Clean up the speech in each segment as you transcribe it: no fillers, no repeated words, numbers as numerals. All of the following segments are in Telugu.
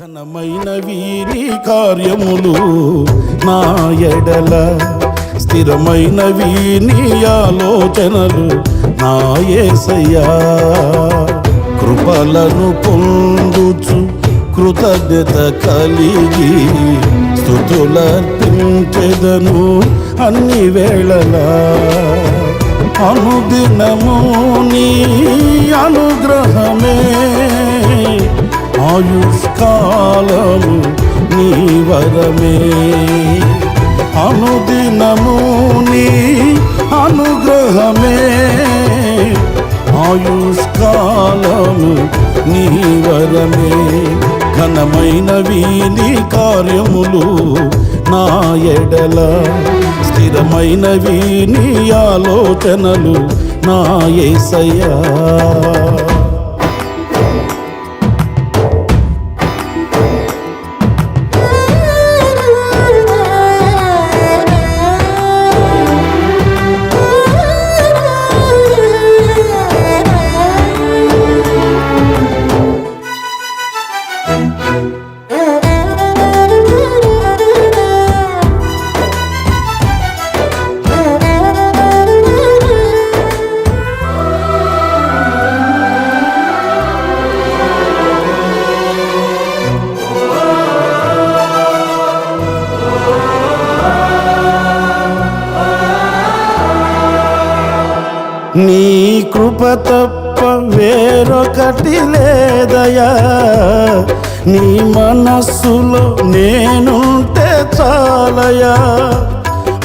ఘనమైనవి నీ కార్యములు నా ఎడల, స్థిరమైనవి నీ ఆలోచనలు నా యేసయ్యా. కృపలను పొందుచు కృతజ్ఞత కలిగి స్తుతులర్పించెదను అన్ని వేళలా. అనుదినము నీ అనుగ్రహమే ఆయుష్కాలము నీ వరమే. అనుదినము నీ అనుగ్రహమే ఆయుష్కాలము నీ వరమే. ఘనమైనవి నీ కార్యములు నా ఎడల, స్థిరమైనవి నీ ఆలోచనలు నా యేసయ్యా. నీ కృప తప్ప వేరొకటి లేదయా. నీ మనస్సులో నేనుంటే చాలయా.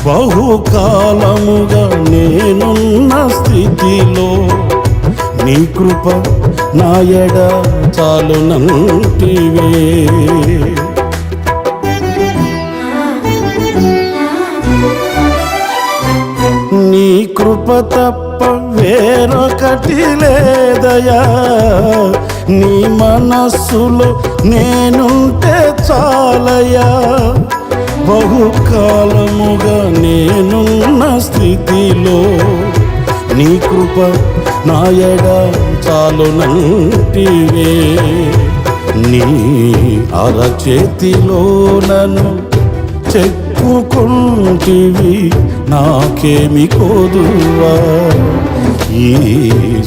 బహుకాలముగా నేనున్న స్థితిలో నీ కృప నా ఎడ చాలునంటివే. నీ కృప తప్ప వేరొకటి లేదయా. నీ మనస్సులో నేనుంటే చాలయా. బహుకాలముగా నేనున్న స్థితిలో నీ కృప నా ఎడ చాలునంటివే. నీ అరచేతిలో నన్ను చెప్పుకుంటివి, నాకేమి కోదువా. ఈ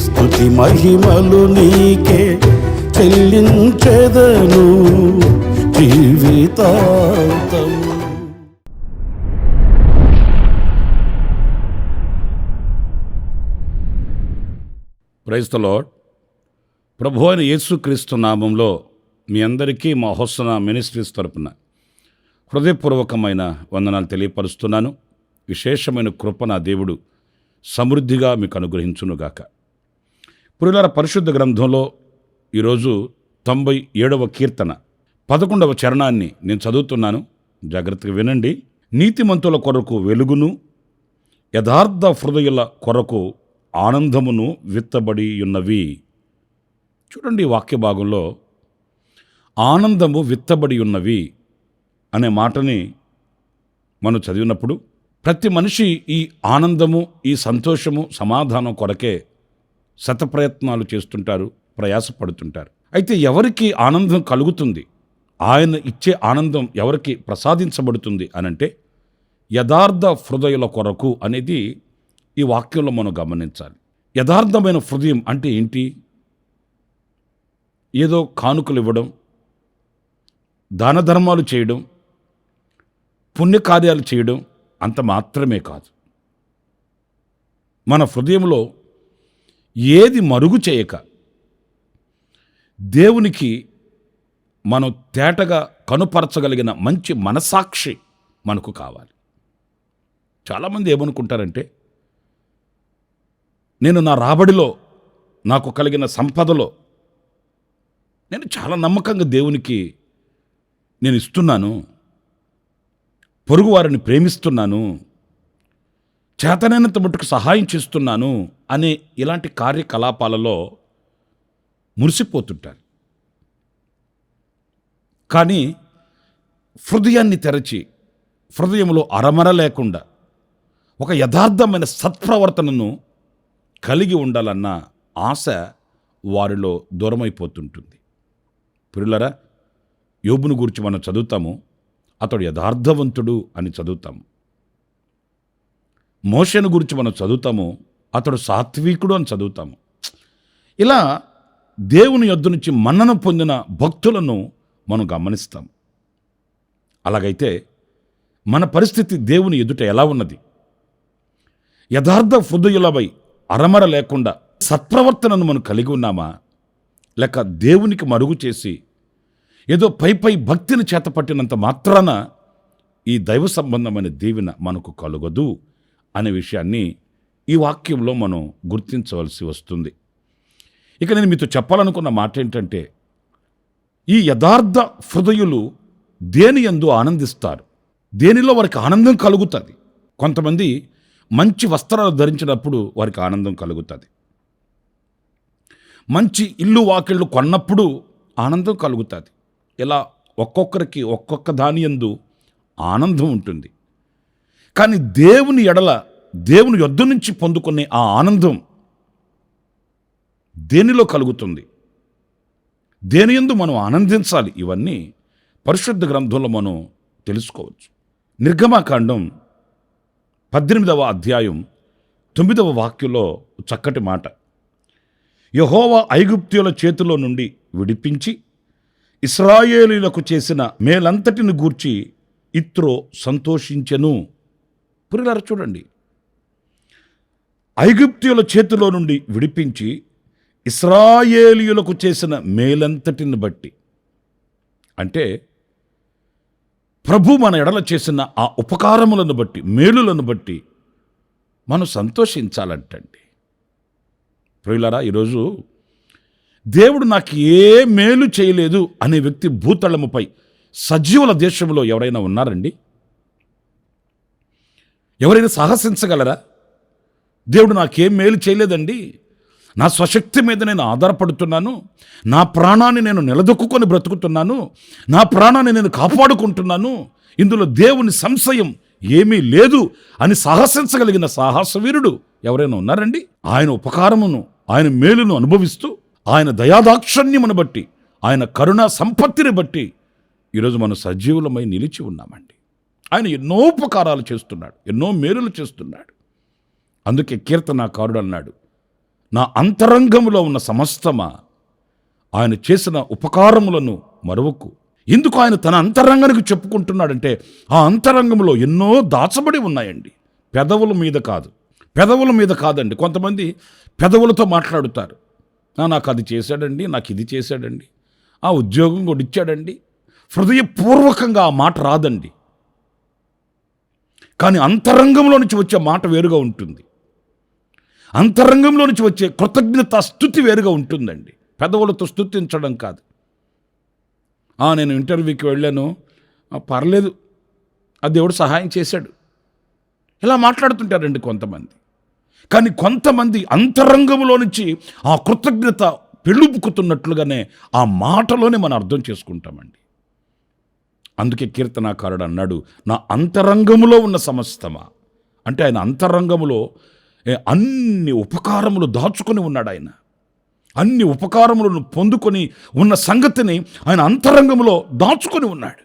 స్తుతి మహిమలు నీకే చెల్లించెదను జీవితాంతం. Praise the lord. ప్రభు అయిన యేసుక్రీస్తు నామంలో మీ అందరికీ మా హోసన మినిస్ట్రీస్ తరపున హృదయపూర్వకమైన వందనాలు తెలియపరుస్తున్నాను. విశేషమైన కృప నా దేవుడు సమృద్ధిగా మీకు అనుగ్రహించునుగాక. ప్రియులారా, పరిశుద్ధ గ్రంథంలో ఈరోజు 97వ కీర్తన 11వ చరణాన్ని నేను చదువుతున్నాను. జాగ్రత్తగా వినండి. నీతిమంతుల కొరకు వెలుగును, యథార్థ హృదయుల కొరకు ఆనందమును విత్తబడి ఉన్నవి. చూడండి, వాక్య భాగంలో ఆనందము విత్తబడి ఉన్నవి అనే మాటని మనం చదివినప్పుడు ప్రతి మనిషి ఈ ఆనందము, ఈ సంతోషము, సమాధానం కొరకే శతప్రయత్నాలు చేస్తుంటారు, ప్రయాసపడుతుంటారు. అయితే ఎవరికి ఆనందం కలుగుతుంది, ఆయన ఇచ్చే ఆనందం ఎవరికి ప్రసాదించబడుతుంది అనంటే యథార్థ హృదయుల కొరకు అనేది ఈ వాక్యంలో మనం గమనించాలి. యథార్థమైన హృదయం అంటే ఏంటి? ఏదో కానుకలు ఇవ్వడం, దాన ధర్మాలు చేయడం, పుణ్యకార్యాలు చేయడం అంత మాత్రమే కాదు. మన హృదయంలో ఏది మరుగు చేయక దేవునికి మనం తేటగా కనుపరచగలిగిన మంచి మనసాక్షి మనకు కావాలి. చాలామంది ఏమనుకుంటారంటే, నేను నా రాబడిలో, నాకు కలిగిన సంపదలో నేను చాలా నమ్మకంగా దేవునికి నేను ఇస్తున్నాను, పొరుగువారిని ప్రేమిస్తున్నాను, చేతనైనంత మట్టుకు సహాయం చేస్తున్నాను అనే ఇలాంటి కార్యకలాపాలలో మురిసిపోతుంటారు. కానీ హృదయాన్ని తెరచి, హృదయంలో అరమర లేకుండా ఒక యథార్థమైన సత్ప్రవర్తనను కలిగి ఉండాలన్న ఆశ వారిలో దూరమైపోతుంటుంది. ప్రియులారా, యోబును గురించి మనం చదువుతాము, అతడు యథార్థవంతుడు అని చదువుతాము. మోషేను గురించి మనం చదువుతాము, అతడు సాత్వికుడు అని చదువుతాము. ఇలా దేవుని యొద్ద నుంచి మన్నన పొందిన భక్తులను మనం గమనిస్తాం. అలాగైతే మన పరిస్థితి దేవుని ఎదుట ఎలా ఉన్నది? యథార్థ హృదయులపై అరమర లేకుండా సత్ప్రవర్తనను మనం కలిగి ఉన్నామా? లేక దేవునికి మరుగు చేసి ఏదో పై భక్తిని చేతపట్టినంత మాత్రాన ఈ దైవ సంబంధమైన దీవెన మనకు కలుగదు అనే విషయాన్ని ఈ వాక్యంలో మనం గుర్తించవలసి వస్తుంది. ఇక నేను మీతో చెప్పాలనుకున్న మాట ఏంటంటే, ఈ యథార్థ హృదయులు దేని యందు ఆనందిస్తారు, దేనిలో వారికి ఆనందం కలుగుతుంది. కొంతమంది మంచి వస్త్రాలు ధరించినప్పుడు వారికి ఆనందం కలుగుతుంది, మంచి ఇల్లు వాకిళ్ళు కొన్నప్పుడు ఆనందం కలుగుతుంది. ఇలా ఒక్కొక్కరికి ఒక్కొక్క దాని యందు ఆనందం ఉంటుంది. కానీ దేవుని ఎడల, దేవుని యొద్ద నుంచి పొందుకునే ఆ ఆనందం దేనిలో కలుగుతుంది, దేని యందు మనం ఆనందించాలి, ఇవన్నీ పరిశుద్ధ గ్రంథంలో మనం తెలుసుకోవచ్చు. నిర్గమకాండం 18వ అధ్యాయం 9వ వాక్యంలో చక్కటి మాట, యెహోవా ఐగుప్తీయుల చేతిలో నుండి విడిపించి ఇశ్రాయేలీయులకు చేసిన మేలంతటిని గూర్చి ఇత్రో సంతోషించెను. పురిలారా చూడండి, ఐగుప్తీయుల చేతిలో నుండి విడిపించి ఇశ్రాయేలీయులకు చేసిన మేలంతటిని బట్టి, అంటే ప్రభు మన ఎడల చేసిన ఆ ఉపకారములను బట్టి, మేలులను బట్టి మనం సంతోషించాలంటండి. ప్రియులారా, ఈరోజు దేవుడు నాకు ఏ మేలు చేయలేదు అనే వ్యక్తి భూతళముపై సజీవుల దేశంలో ఎవరైనా ఉన్నారండి? ఎవరైనా సాహసించగలరా? దేవుడు నాకేం మేలు చేయలేదండి, నా స్వశక్తి మీద నేను ఆధారపడుతున్నాను, నా ప్రాణాన్ని నేను నిలదొక్కుని బ్రతుకుతున్నాను, నా ప్రాణాన్ని నేను కాపాడుకుంటున్నాను, ఇందులో దేవుని సంశయం ఏమీ లేదు అని సాహసించగలిగిన సాహసవీరుడు ఎవరైనా ఉన్నారండి? ఆయన ఉపకారమును, ఆయన మేలును అనుభవిస్తూ, ఆయన దయాదాక్షణ్యమును బట్టి, ఆయన కరుణా సంపత్తిని బట్టి ఈరోజు మనం సజీవులమై నిలిచి ఉన్నామండి. ఆయన ఎన్నో ఉపకారాలు చేస్తున్నాడు, ఎన్నో మేలులు చేస్తున్నాడు. అందుకే కీర్తనాకారుడు అన్నాడు, నా అంతరంగములో ఉన్న సమస్తమా ఆయన చేసిన ఉపకారములను మరువకు. ఎందుకు ఆయన తన అంతరంగానికి చెప్పుకుంటున్నాడంటే, ఆ అంతరంగంలో ఎన్నో దాచబడి ఉన్నాయండి. పెదవుల మీద కాదండి. కొంతమంది పెదవులతో మాట్లాడుతారు, నాకు అది చేశాడండి, నాకు ఇది చేశాడండి, ఆ ఉద్యోగం కూడా ఇచ్చాడండి. హృదయపూర్వకంగా ఆ మాట రాదండి. కానీ అంతరంగంలో నుంచి వచ్చే మాట వేరుగా ఉంటుంది. అంతరంగంలో నుంచి వచ్చే కృతజ్ఞత స్తుతి వేరుగా ఉంటుందండి. పెదవులతో స్తుతించడం కాదు. నేను ఇంటర్వ్యూకి వెళ్ళాను, పర్లేదు, ఆ దేవుడు సహాయం చేశాడు, ఇలా మాట్లాడుతుంటారండి కొంతమంది. కానీ కొంతమంది అంతరంగంలో నుంచి ఆ కృతజ్ఞత పెళ్ళుపుకుతున్నట్లుగానే ఆ మాటలోనే మనం అర్థం చేసుకుంటామండి. అందుకే కీర్తనాకారుడు అన్నాడు, నా అంతరంగములో ఉన్న సమస్తమా, అంటే ఆయన అంతరంగములో అన్ని ఉపకారములు దాచుకొని ఉన్నాడు. ఆయన అన్ని ఉపకారములను పొందుకొని ఉన్న సంగతిని ఆయన అంతరంగంలో దాచుకొని ఉన్నాడు.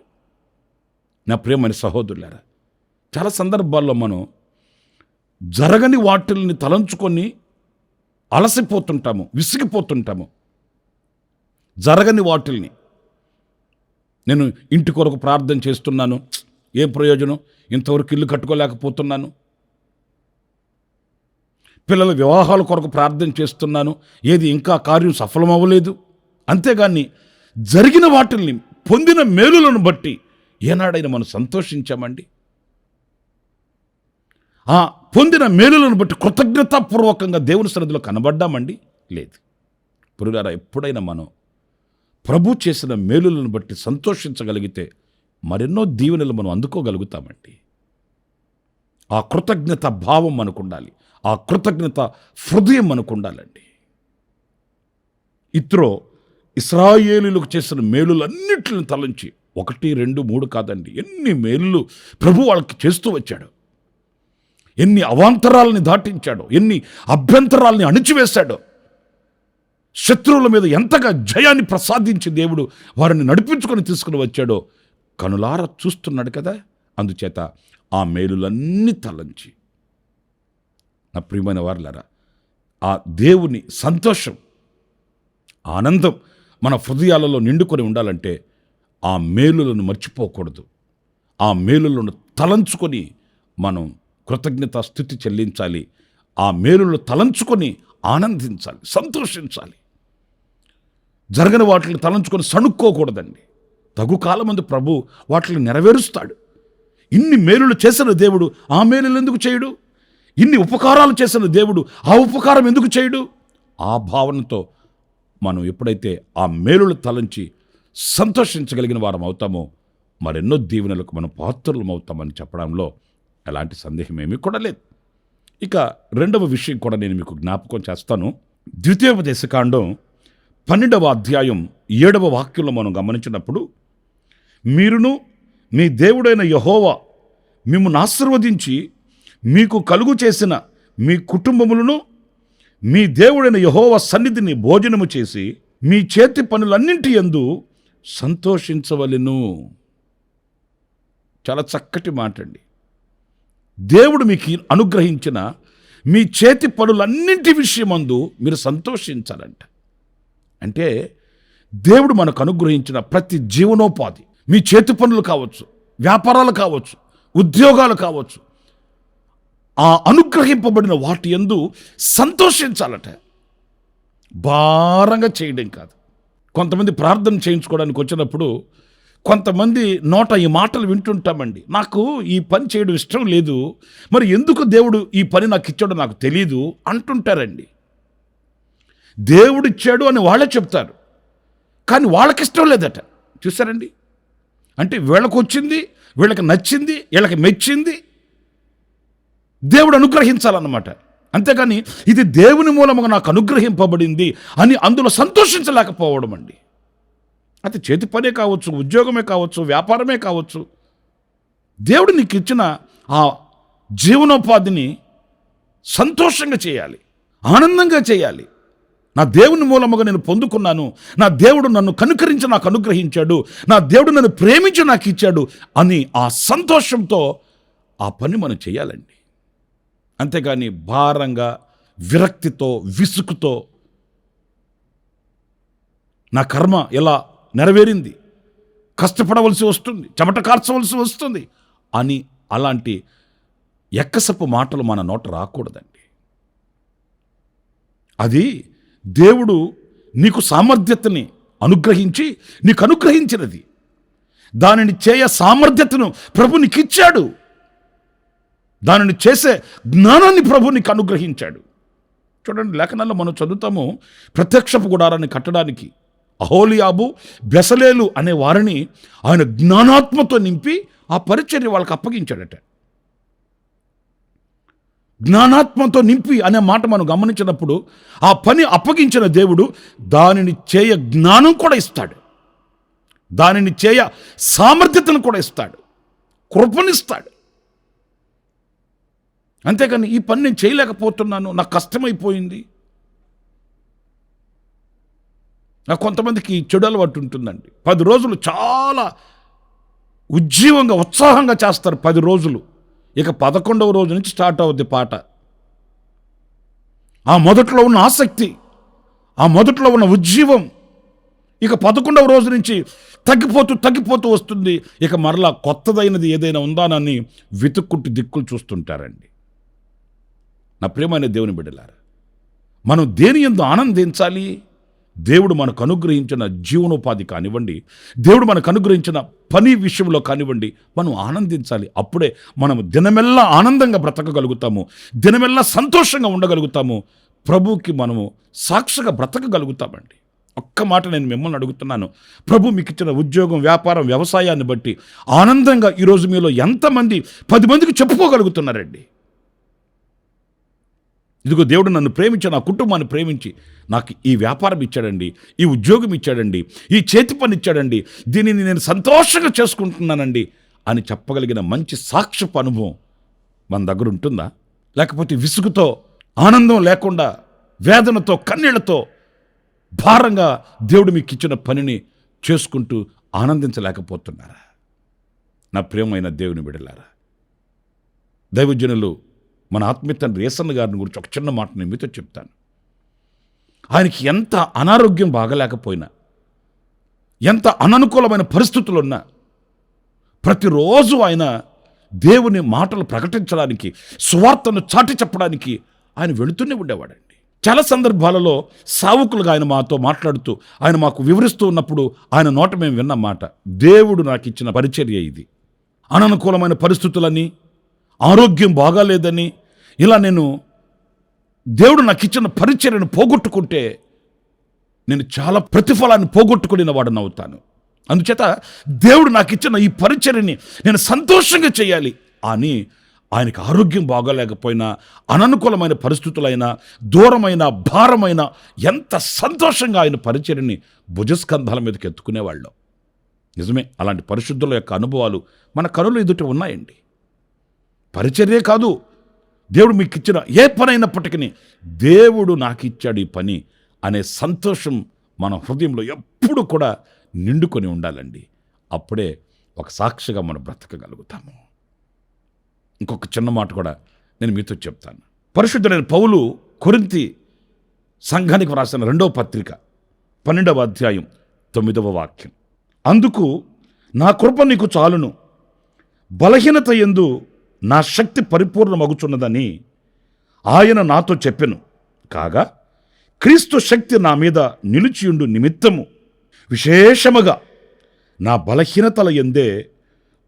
నా ప్రియమైన సహోదరులారా, చాలా సందర్భాల్లో మనం జరగని వాటిల్ని తలంచుకొని అలసిపోతుంటాము, విసిగిపోతుంటాము. జరగని వాటిల్ని, నేను ఇంటి కొరకు ప్రార్థన చేస్తున్నాను, ఏ ప్రయోజనం, ఇంతవరకు ఇల్లు కట్టుకోలేకపోతున్నాను. పిల్లల వివాహాల కొరకు ప్రార్థన చేస్తున్నాను, ఏది ఇంకా కార్యం సఫలమవ్వలేదు. అంతేగాని జరిగిన వాటిల్ని, పొందిన మేలులను బట్టి ఏనాడైనా మనం సంతోషించామండి? ఆ పొందిన మేలులను బట్టి కృతజ్ఞతాపూర్వకంగా దేవుని సన్నిధిలో కనబడ్డామండి? లేదు. పురుగారా, ఎప్పుడైనా మనం ప్రభు చేసిన మేలులను బట్టి సంతోషించగలిగితే మరెన్నో దీవెనలు మనం అందుకోగలుగుతామండి. ఆ కృతజ్ఞత భావం మనకు ఉండాలి, ఆ కృతజ్ఞత హృదయం మనకు ఉండాలండి. ఇత్రో ఇశ్రాయేలీయులకు చేసిన మేలులన్నిటిని తలంచి, 1, 2, 3 కాదండి, ఎన్ని మేలులు ప్రభు వాళ్ళకి చేస్తూ వచ్చాడు, ఎన్ని అవాంతరాలని దాటించాడో, ఎన్ని అభ్యంతరాలని అణిచివేశాడో. శత్రువుల మీద ఎంతగా జయాన్ని ప్రసాదించి దేవుడు వారిని నడిపించుకొని తీసుకుని వచ్చాడో కనులార చూస్తున్నాడు కదా. అందుచేత ఆ మేలులన్నీ తలంచి, నా ప్రియమైన వారులారా, ఆ దేవుని సంతోషం, ఆనందం మన హృదయాలలో నిండుకొని ఉండాలంటే ఆ మేలులను మర్చిపోకూడదు. ఆ మేలులను తలంచుకొని మనం కృతజ్ఞతా స్తుతి చెల్లించాలి. ఆ మేలులను తలంచుకొని ఆనందించాలి, సంతోషించాలి. జరగని వాటిని తలంచుకొని సణుక్కోకూడదండి. తగు కాలమందు ప్రభు వాటిని నెరవేరుస్తాడు. ఇన్ని మేలులు చేసిన దేవుడు ఆ మేలులు ఎందుకు చేయడు? ఇన్ని ఉపకారాలు చేసిన దేవుడు ఆ ఉపకారం ఎందుకు చేయడు? ఆ భావనతో మనం ఎప్పుడైతే ఆ మేలులు తలంచి సంతోషించగలిగిన వారం అవుతామో మరెన్నో దీవెనలకు మనం పాత్రలం అవుతామని చెప్పడంలో ఎలాంటి సందేహం ఏమీ కూడా లేదు. ఇక రెండవ విషయం కూడా నేను మీకు జ్ఞాపకం చేస్తాను. ద్వితీయోపదేశకాండం 12వ అధ్యాయం 7వ వాక్యంలో మనం గమనించినప్పుడు, మీరును మీ దేవుడైన యెహోవా మిమ్మును ఆశీర్వదించి మీకు కలుగు చేసిన మీ కుటుంబములను మీ దేవుడైన యెహోవా సన్నిధిని భోజనము చేసి మీ చేతి పనులన్నింటి యందు సంతోషించవలెను. చాలా చక్కటి మాట అండి. దేవుడు మీకు అనుగ్రహించిన మీ చేతి పనులన్నింటి విషయమందు మీరు సంతోషించాలంట. అంటే దేవుడు మనకు అనుగ్రహించిన ప్రతి జీవనోపాధి, మీ చేతి పనులు కావచ్చు, వ్యాపారాలు కావచ్చు, ఉద్యోగాలు కావచ్చు, ఆ అనుగ్రహింపబడిన వాటి యందు సంతోషించాలట. భారంగా చేయడం కాదు. కొంతమంది ప్రార్థన చేయించుకోవడానికి వచ్చినప్పుడు కొంతమంది నోట ఈ మాటలు వింటుంటామండి. నాకు ఈ పని చేయడం ఇష్టం లేదు, మరి ఎందుకు దేవుడు ఈ పని నాకు ఇచ్చాడో నాకు తెలీదు అంటుంటారండి. దేవుడు ఇచ్చాడు అని వాళ్ళే చెప్తారు, కానీ వాళ్ళకి ఇష్టం లేదట. చూసారండి? అంటే వీళ్ళకు వచ్చింది, వీళ్ళకి నచ్చింది, వీళ్ళకి మెచ్చింది దేవుడు అనుగ్రహించాలన్నమాట. అంతేగాని ఇది దేవుని మూలముగా నాకు అనుగ్రహింపబడింది అని అందులో సంతోషించలేకపోవడం అండి. అది చేతి పనే కావచ్చు, ఉద్యోగమే కావచ్చు, వ్యాపారమే కావచ్చు. దేవుడు నీకు ఇచ్చిన ఆ జీవనోపాధిని సంతోషంగా చేయాలి, ఆనందంగా చేయాలి. నా దేవుని మూలముగా నేను పొందుకున్నాను, నా దేవుడు నన్ను కనుకరించి నాకు అనుగ్రహించాడు, నా దేవుడు నన్ను ప్రేమించి నాకు ఇచ్చాడు అని ఆ సంతోషంతో ఆ పని మనం చేయాలండి. అంతేగాని భారంగా, విరక్తితో, విసుగుతో నా కర్మ ఎలా నెరవేరింది, కష్టపడవలసి వస్తుంది, చెమట కార్చవలసి వస్తుంది అని అలాంటి ఎక్కసపు మాటలు మన నోట రాకూడదండి. అది దేవుడు నీకు సామర్థ్యతని అనుగ్రహించి నీకు అనుగ్రహించినది. దానిని చేయ సామర్థ్యతను ప్రభు నీకు ఇచ్చాడు. దానిని చేసే జ్ఞానాన్ని ప్రభు నీకు అనుగ్రహించాడు. చూడండి, లేఖనాల్లో మనం చదువుతాము, ప్రత్యక్షపు గుడారాన్ని కట్టడానికి అహోలియాబు, బెసలేలు అనే వారిని ఆయన జ్ఞానాత్మతో నింపి ఆ పరిచర్య వాళ్ళకి అప్పగించాడట. జ్ఞానాత్మతో నింపి అనే మాట మనం గమనించినప్పుడు ఆ పని అప్పగించిన దేవుడు దానిని చేయ జ్ఞానం కూడా ఇస్తాడు, దానిని చేయ సామర్థ్యతను కూడా ఇస్తాడు, కృపనిస్తాడు. అంతేకాని ఈ పని నేను చేయలేకపోతున్నాను, నాకు కష్టమైపోయింది. నాకు కొంతమందికి చెడు అలవాటు ఉంటుందండి. 10 రోజులు చాలా ఉజ్జీవంగా, ఉత్సాహంగా చేస్తారు 10 రోజులు. ఇక 11వ రోజు నుంచి స్టార్ట్ అవుద్ది పాట. ఆ మొదట్లో ఉన్న ఆసక్తి, ఆ మొదట్లో ఉన్న ఉజ్జీవం ఇక 11వ రోజు నుంచి తగ్గిపోతూ వస్తుంది. ఇక మరలా కొత్తదైనది ఏదైనా ఉందానని వెతుక్కుంటూ దిక్కులు చూస్తుంటారండి. నా ప్రియమైన దేవుని బిడ్డలారా, మనం దేని యందు ఆనందించాలి? దేవుడు మనకు అనుగ్రహించిన జీవనోపాధి కానివ్వండి, దేవుడు మనకు అనుగ్రహించిన పని విషయంలో కానివ్వండి, మనం ఆనందించాలి. అప్పుడే మనము దినమెల్లా ఆనందంగా బ్రతకగలుగుతాము, దినమెల్లా సంతోషంగా ఉండగలుగుతాము, ప్రభువుకి మనము సాక్షిగా బ్రతకగలుగుతామండి. ఒక్క మాట నేను మిమ్మల్ని అడుగుతున్నాను, ప్రభు మీకు ఇచ్చిన ఉద్యోగం, వ్యాపారం, వ్యవసాయాన్ని బట్టి ఆనందంగా ఈరోజు మీలో ఎంతమంది 10 మందికి చెప్పుకోగలుగుతున్నారండి? ఇదిగో దేవుడు నన్ను ప్రేమించి, నా కుటుంబాన్ని ప్రేమించి నాకు ఈ వ్యాపారం ఇచ్చాడండి, ఈ ఉద్యోగం ఇచ్చాడండి, ఈ చేతి పని ఇచ్చాడండి, దీనిని నేను సంతోషంగా చేసుకుంటున్నానండి అని చెప్పగలిగిన మంచి సాక్ష్యపు అనుభవం మన దగ్గర ఉంటుందా? లేకపోతే విసుగుతో, ఆనందం లేకుండా, వేదనతో, కన్నీళ్లతో భారంగా దేవుడు మీకు ఇచ్చిన పనిని చేసుకుంటూ ఆనందించలేకపోతున్నారా? నా ప్రియమైన దేవుని బిడ్డలారా, దైవజనులు మన ఆత్మీయ తండ్రి యేసన్న గారిని గురించి ఒక చిన్న మాట నేను మీతో చెప్తాను. ఆయనకి ఎంత అనారోగ్యం బాగలేకపోయినా, ఎంత అననుకూలమైన పరిస్థితులు ఉన్నా, ప్రతిరోజు ఆయన దేవుని మాటలు ప్రకటించడానికి, సువార్తను చాటి చెప్పడానికి ఆయన వెళుతూనే ఉండేవాడండి. చాలా సందర్భాలలో సావుకులుగా ఆయన మాతో మాట్లాడుతూ, ఆయన మాకు వివరిస్తూ ఉన్నప్పుడు ఆయన నోట మేము విన్న మాట, దేవుడు నాకు ఇచ్చిన పరిచర్య ఇది. అననుకూలమైన పరిస్థితులని, ఆరోగ్యం బాగాలేదని, ఇలా నేను దేవుడు నాకు ఇచ్చిన పరిచర్యను పోగొట్టుకుంటే నేను చాలా ప్రతిఫలాన్ని పోగొట్టుకుని వాడని అవుతాను. అందుచేత దేవుడు నాకు ఇచ్చిన ఈ పరిచర్యని నేను సంతోషంగా చేయాలి అని ఆయనకు ఆరోగ్యం బాగోలేకపోయినా, అననుకూలమైన పరిస్థితులైనా, దూరమైన, భారమైన, ఎంత సంతోషంగా ఆయన పరిచర్యని భుజస్కంధాల మీదకి ఎత్తుకునేవాళ్ళం. నిజమే, అలాంటి పరిశుద్ధుల యొక్క అనుభవాలు మన కనులు ఎదుట ఉన్నాయండి. పరిచర్యే కాదు, దేవుడు మీకు ఇచ్చిన ఏ పని అయినప్పటికీ దేవుడు నాకు ఇచ్చాడు ఈ పని అనే సంతోషం మన హృదయంలో ఎప్పుడు కూడా నిండుకొని ఉండాలండి. అప్పుడే ఒక సాక్షిగా మనం బ్రతకగలుగుతాము. ఇంకొక చిన్న మాట కూడా నేను మీతో చెప్తాను. పరిశుద్ధుడైన పౌలు కొరింథీ సంఘానికి వ్రాసిన 2వ పత్రిక 12వ అధ్యాయం 9వ వాక్యం, అందుకు నా కృప నీకు చాలును, బలహీనత యందు నా శక్తి పరిపూర్ణమగుచున్నదని ఆయన నాతో చెప్పెను. కాగా క్రీస్తు శక్తి నా మీద నిలిచియుండు నిమిత్తము విశేషముగా నా బలహీనతల యందే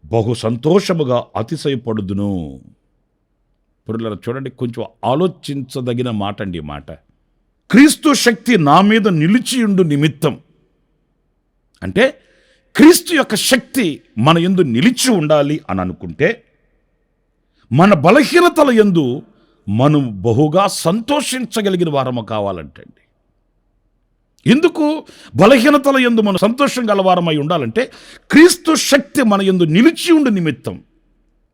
బహు సంతోషముగా అతిశయపడుదును. పురుల చూడండి, కొంచెం ఆలోచించదగిన మాట అండి ఈ మాట. క్రీస్తు శక్తి నా మీద నిలిచియుండు నిమిత్తం అంటే క్రీస్తు యొక్క శక్తి మన యందు నిలిచి ఉండాలి అని అనుకుంటే, మన బలహీనతల యందు మనం బహుగా సంతోషించగలిగిన వారము కావాలంటండి. ఎందుకు బలహీనతల యందు మనం సంతోషం గలవారమై ఉండాలంటే, క్రీస్తు శక్తి మన యందు నిలిచి ఉండు నిమిత్తం.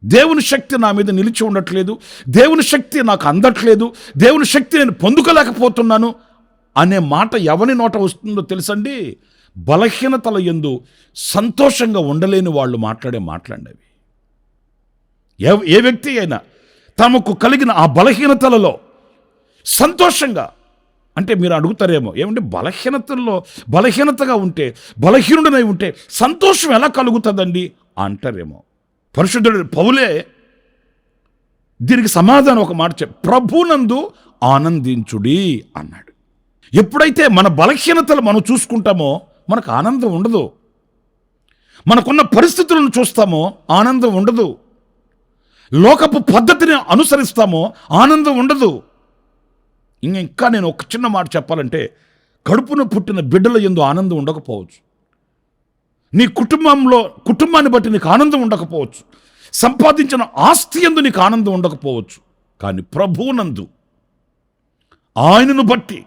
దేవుని శక్తి నా మీద నిలిచి ఉండట్లేదు, దేవుని శక్తి నాకు అందట్లేదు, దేవుని శక్తి నేను పొందుకోలేకపోతున్నాను అనే మాట ఎవరి నోట వస్తుందో తెలుసండి? బలహీనతల యందు సంతోషంగా ఉండలేని వాళ్ళు మాట్లాడే మాట్లాడేవి. ఏ వ్యక్తి అయినా తమకు కలిగిన ఆ బలహీనతలలో సంతోషంగా, అంటే మీరు అడుగుతారేమో, ఏమంటే బలహీనతగా ఉంటే, బలహీనుడనై ఉంటే సంతోషం ఎలా కలుగుతుందండి అంటారేమో. పరిశుద్ధుడు పౌలే దీనికి సమాధానం ఒక మాట ప్రభునందు ఆనందించుడి అన్నాడు. ఎప్పుడైతే మన బలహీనతలు మనం చూసుకుంటామో మనకు ఆనందం ఉండదు. మనకున్న పరిస్థితులను చూస్తామో ఆనందం ఉండదు. లోకపు పద్ధతిని అనుసరిస్తామో ఆనందం ఉండదు. ఇంకా నేను ఒక చిన్న మాట చెప్పాలంటే, కడుపున పుట్టిన బిడ్డల యందు ఆనందం ఉండకపోవచ్చు, నీ కుటుంబాన్ని బట్టి నీకు ఆనందం ఉండకపోవచ్చు, సంపాదించిన ఆస్తి యందు నీకు ఆనందం ఉండకపోవచ్చు, కానీ ప్రభువునందు ఆయనను బట్టి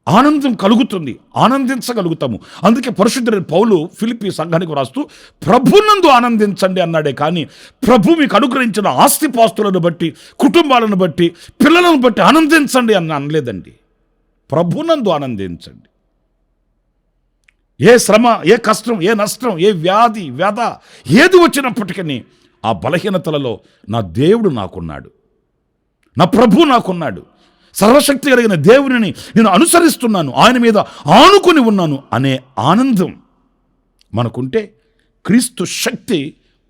ఆనందం కలుగుతుంది, ఆనందించగలుగుతాము. అందుకే పరిశుద్ధుడైన పౌలు ఫిలిప్పీ సంఘానికి రాస్తూ ప్రభునందు ఆనందించండి అన్నాడే కానీ ప్రభు మీకు అనుగ్రహించిన ఆస్తిపాస్తులను బట్టి, కుటుంబాలను బట్టి, పిల్లలను బట్టి ఆనందించండి అని అనలేదండి. ప్రభునందు ఆనందించండి. ఏ శ్రమ, ఏ కష్టం, ఏ నష్టం, ఏ వ్యాధి వ్యధ ఏది వచ్చినప్పటికీ ఆ బలహీనతలలో నా దేవుడు నాకున్నాడు, నా ప్రభు నాకున్నాడు, సర్వశక్తి కలిగిన దేవునిని నేను అనుసరిస్తున్నాను, ఆయన మీద ఆనుకొని ఉన్నాను అనే ఆనందం మనకుంటే క్రీస్తు శక్తి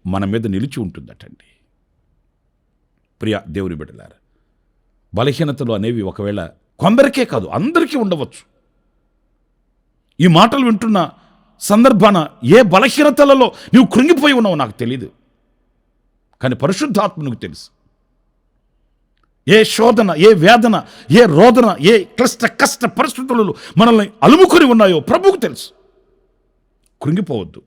మన మీద నిలిచి ఉంటుందటండి. ప్రియ దేవుని బిడ్డలారా, బలహీనతలు అనేవి ఒకవేళ కొందరికే కాదు అందరికీ ఉండవచ్చు. ఈ మాటలు వింటున్న సందర్భాన ఏ బలహీనతలలో నువ్వు కృంగిపోయి ఉన్నావో నాకు తెలియదు, కానీ పరిశుద్ధాత్మ నీకు తెలుసు. ఏ శోధన, ఏ వేదన, ఏ రోదన, ఏ కష్ట పరిస్థితులలో మనల్ని అలుముకొని ఉన్నాయో ప్రభువుకు తెలుసు. కృంగిపోవద్దు,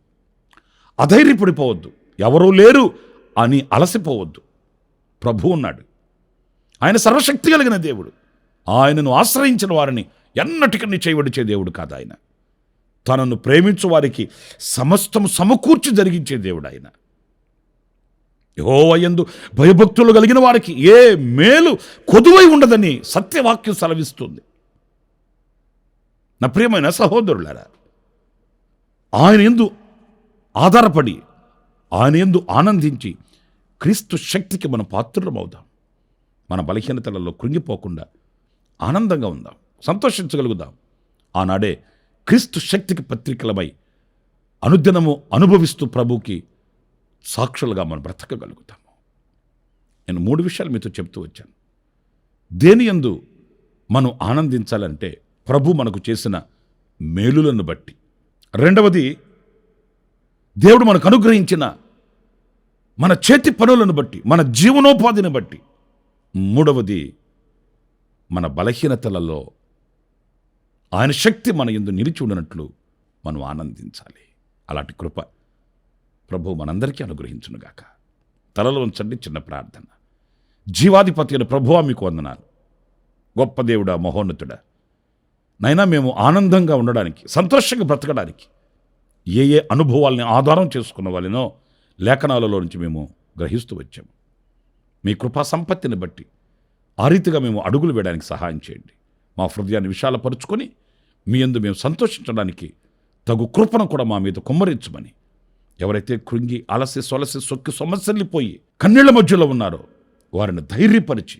అధైర్యపడిపోవద్దు, ఎవరూ లేరు అని అలసిపోవద్దు. ప్రభు ఉన్నాడు, ఆయన సర్వశక్తి కలిగిన దేవుడు. ఆయనను ఆశ్రయించిన వారిని ఎన్నటికీ చేయవడిచే దేవుడు కాదు ఆయన. తనను ప్రేమించు వారికి సమస్తము సమకూర్చి జరిగించే దేవుడు ఆయన. యెహోవా యందు భయభక్తులు కలిగిన వారికి ఏ మేలు కొదువై ఉండదని సత్యవాక్యం సెలవిస్తుంది. నా ప్రియమైన సహోదరులారా, ఆయన యందు ఆధారపడి ఆయన యందు ఆనందించి క్రీస్తు శక్తికి మనం పాత్రులమవుదాం. మన బలహీనతలలో కృంగిపోకుండా ఆనందంగా ఉందాం, సంతోషించగలుగుదాం. ఆనాడే క్రీస్తు శక్తికి పత్రికలమై అనుదినము అనుభవిస్తూ ప్రభువుకి సాక్షులుగా మనం బ్రతకగలుగుతాము. నేను 3 విషయాలు మీతో చెప్తూ వచ్చాను. దేని యందు మనం ఆనందించాలంటే ప్రభు మనకు చేసిన మేలులను బట్టి. రెండవది, దేవుడు మనకు అనుగ్రహించిన మన చేతి పనులను బట్టి, మన జీవనోపాధిని బట్టి. మూడవది, మన బలహీనతలలో ఆయన శక్తి మన యందు నిలిచి ఉండినట్లు మనం ఆనందించాలి. అలాంటి కృప ప్రభు మనందరికీ అనుగ్రహించునుగాక. తలలో ఉంచండి చిన్న ప్రార్థన. జీవాధిపతి అయిన ప్రభువా, మీకు వందనాలు. గొప్ప దేవుడా, మహోన్నతుడా, నైనా మేము ఆనందంగా ఉండడానికి, సంతోషంగా బ్రతకడానికి ఏ ఏ అనుభవాల్ని ఆధారం చేసుకున్న వాళ్ళనో లేఖనాలలో నుంచి మేము గ్రహిస్తూ వచ్చాము. మీ కృపా సంపత్తిని బట్టి ఆ రీతిగా మేము అడుగులు వేయడానికి సహాయం చేయండి. మా హృదయాన్ని విశాలపరుచుకొని మీ యందు మేము సంతోషించడానికి తగు కృపను కూడా మా మీద కుమ్మరించమని, ఎవరైతే కృంగి అలసి సొలసి సొక్కి సొమ్మసిల్లిపోయి కన్నీళ్ల మధ్యలో ఉన్నారో వారిని ధైర్యపరిచి,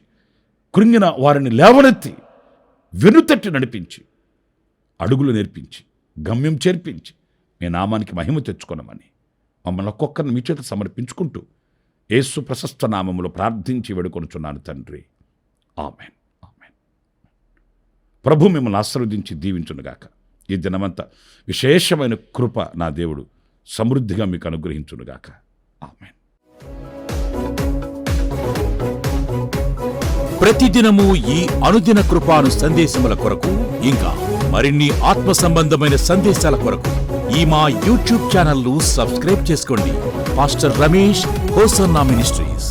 కృంగిన వారిని లేవనెత్తి వెనుతట్టి నడిపించి, అడుగులు నేర్పించి, గమ్యం చేర్పించి మీ నామానికి మహిమ తెచ్చుకొనమని మమ్మల్ని ఒక్కొక్కరిని మీ చేత సమర్పించుకుంటూ యేసు ప్రశస్త నామములో ప్రార్థించి వేడుకొనుచున్నాను తండ్రి. ఆమెన్. ఆమెన్. ప్రభు మిమ్మల్ని ఆశీర్వదించి దీవించునుగాక. ఈ దినమంతా విశేషమైన కృప నా దేవుడు సమృద్ధిగా మీకు అనుగ్రహించునుగాక. ఆమెన్. ప్రతిదినము ఈ అనుదిన కృపాను సందేశముల కొరకు, ఇంకా మరిన్ని ఆత్మ సంబంధమైన సందేశాల కొరకు ఈ మా యూట్యూబ్ ఛానల్ ను సబ్స్క్రైబ్ చేసుకోండి. Pastor Ramesh hosanna ministries.